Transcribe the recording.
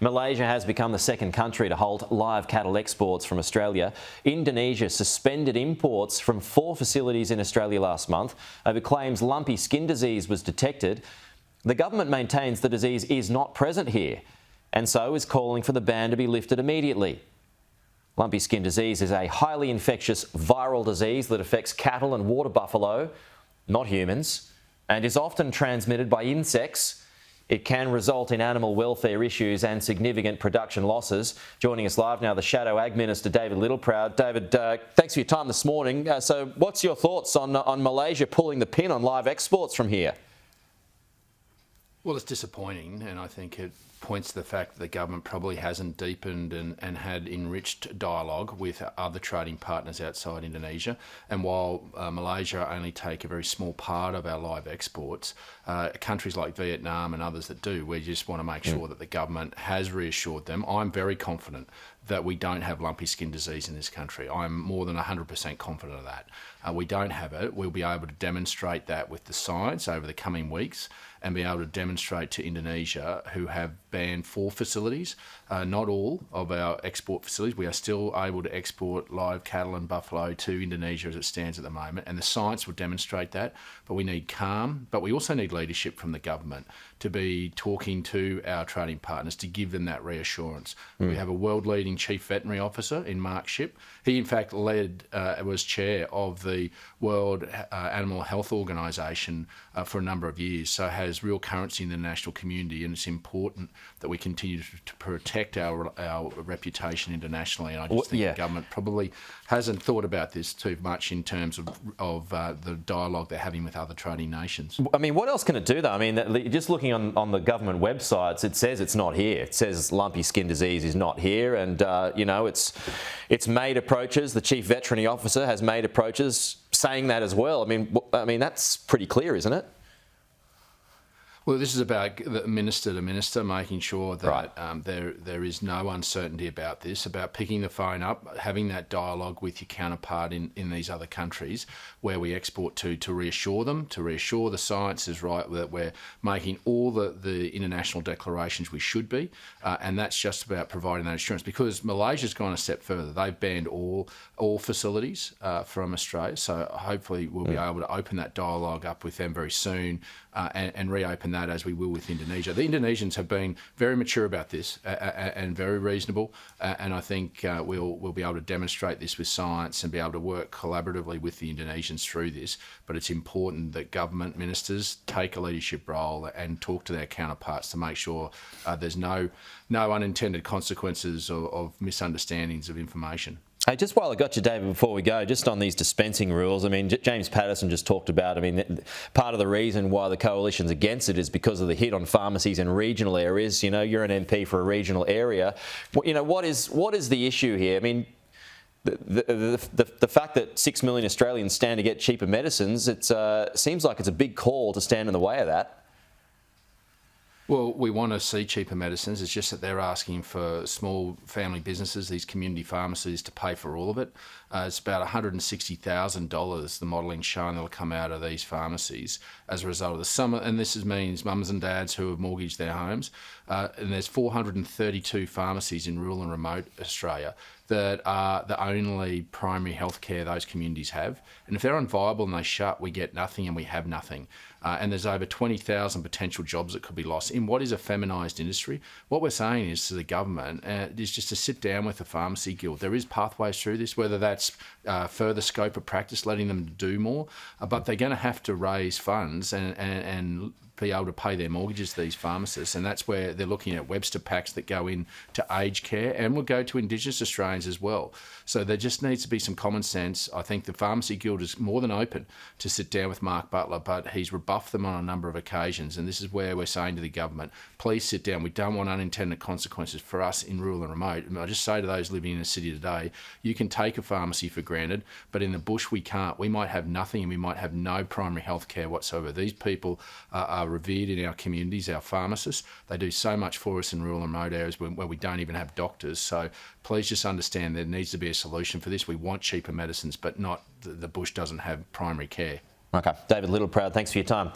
Malaysia has become the second country to halt live cattle exports from Australia. Indonesia suspended imports from 4 facilities in Australia last month over claims lumpy skin disease was detected. The government maintains the disease is not present here and so is calling for the ban to be lifted immediately. Lumpy skin disease is a highly infectious viral disease that affects cattle and water buffalo, not humans, and is often transmitted by insects. It can result in animal welfare issues and significant production losses. Joining us live now, the Shadow Ag Minister David Littleproud. David, thanks for your time this morning. So what's your thoughts on Malaysia pulling the pin on live exports from here? Well, it's disappointing, and I think it points to the fact that the government probably hasn't deepened and had enriched dialogue with other trading partners outside Indonesia. And while Malaysia only take a very small part of our live exports, countries like Vietnam and others that do, we just want to make sure that the government has reassured them. I'm very confident that we don't have lumpy skin disease in this country. I'm more than 100% confident of that. We don't have it. We'll be able to demonstrate that with the science over the coming weeks and be able to demonstrate to Indonesia, who have banned 4 facilities, not all of our export facilities. We are still able to export live cattle and buffalo to Indonesia as it stands at the moment, and the science will demonstrate that. But we need calm, but we also need leadership from the government to be talking to our trading partners to give them that reassurance. We have a world-leading Chief Veterinary Officer in Mark Shipp. He, in fact, was chair of the World Animal Health Organisation for a number of years, so has real currency in the national community, and it's important that we continue to protect our reputation internationally. And I just think the government probably hasn't thought about this too much in terms of the dialogue they're having with other trading nations. I mean, what else can it do, though? I mean, just looking on the government websites, it says it's not here. It says lumpy skin disease is not here, and it's made approaches. The Chief Veterinary Officer has made approaches saying that as well. I mean that's pretty clear, isn't it? Well, this is about the minister to minister, making sure that there is no uncertainty about this, about picking the phone up, having that dialogue with your counterpart in these other countries where we export to reassure them, to reassure the science is right, that we're making all the international declarations we should be, and that's just about providing that assurance. Because Malaysia's gone a step further. They've banned all facilities from Australia, so hopefully we'll be able to open that dialogue up with them very soon and reopen that as we will with Indonesia. The Indonesians have been very mature about this and very reasonable, and I think we'll be able to demonstrate this with science and be able to work collaboratively with the Indonesians through this. But it's important that government ministers take a leadership role and talk to their counterparts to make sure there's no unintended consequences of misunderstandings of information. Hey, just while I got you, David, before we go, just on these dispensing rules, I mean, James Patterson just talked about, part of the reason why the coalition's against it is because of the hit on pharmacies in regional areas. You know, you're an MP for a regional area. You know, what is the issue here? I mean, the fact that 6 million Australians stand to get cheaper medicines, it seems like it's a big call to stand in the way of that. Well, we want to see cheaper medicines. It's just that they're asking for small family businesses, these community pharmacies, to pay for all of it. It's about $160,000, the modelling showing that'll come out of these pharmacies as a result of the summer. And this means mums and dads who have mortgaged their homes. And there's 432 pharmacies in rural and remote Australia that are the only primary health care those communities have. And if they're unviable and they shut, we get nothing and we have nothing. And there's over 20,000 potential jobs that could be lost in what is a feminised industry. What we're saying is to the government is just to sit down with the Pharmacy Guild. There is pathways through this, whether that's further scope of practice, letting them do more, but they're going to have to raise funds and be able to pay their mortgages, these pharmacists, and that's where they're looking at Webster packs that go into aged care and will go to Indigenous Australians as well. So there just needs to be some common sense. I think the Pharmacy Guild is more than open to sit down with Mark Butler, but he's rebuffed them on a number of occasions, and this is where we're saying to the government, please sit down. We don't want unintended consequences for us in rural and remote. I just say to those living in the city today, you can take a pharmacy for granted, but in the bush we can't. We might have nothing and we might have no primary health care whatsoever. These people are revered in our communities, our pharmacists. They do so much for us in rural and remote areas where we don't even have doctors. So please just understand there needs to be a solution for this. We want cheaper medicines, but not the bush doesn't have primary care. Okay. David Littleproud, thanks for your time.